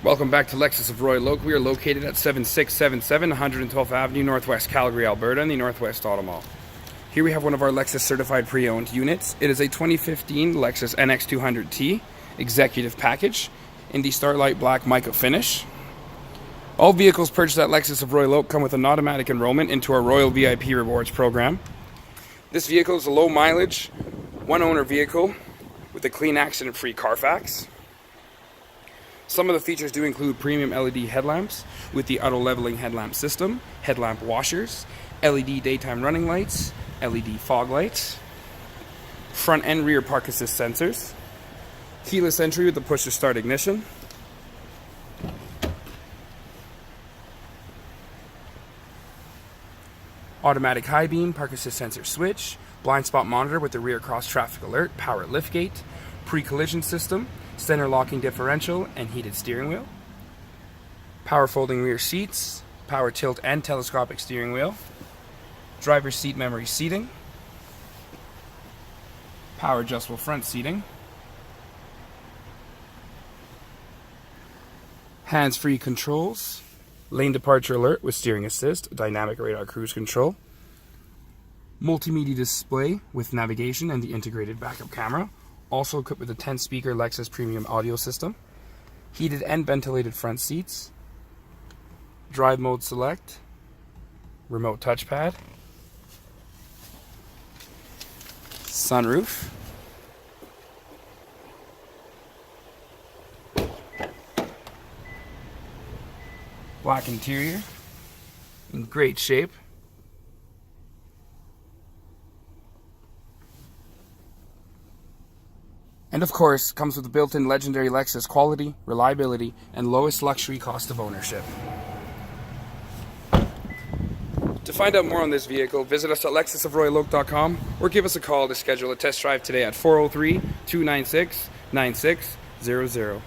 Welcome back to Lexus of Royal Oak. We are located at 7677 112th Avenue, Northwest Calgary, Alberta, in the Northwest Auto Mall. Here we have one of our Lexus certified pre-owned units. It is a 2015 Lexus NX 200T executive package in the Starlight Black mica finish. All vehicles purchased at Lexus of Royal Oak come with an automatic enrollment into our Royal VIP Rewards program. This vehicle is a low mileage, one owner vehicle with a clean accident-free CarFax. Some of the features do include premium LED headlamps with the auto leveling headlamp system, headlamp washers, LED daytime running lights, LED fog lights, front and rear park assist sensors, keyless entry with the push to start ignition, automatic high beam park assist sensor switch, blind spot monitor with the rear cross traffic alert, power liftgate, pre-collision system, center locking differential and heated steering wheel, power folding rear seats, power tilt and telescopic steering wheel, driver's seat memory seating, power adjustable front seating, hands-free controls, lane departure alert with steering assist, dynamic radar cruise control, multimedia display with navigation and the integrated backup camera, also equipped with a 10-speaker Lexus premium audio system, heated and ventilated front seats, drive mode select, remote touchpad, sunroof, black interior, in great shape. And of course, comes with the built-in legendary Lexus quality, reliability, and lowest luxury cost of ownership. To find out more on this vehicle, visit us at lexusofroyaloak.com or give us a call to schedule a test drive today at 403-296-9600.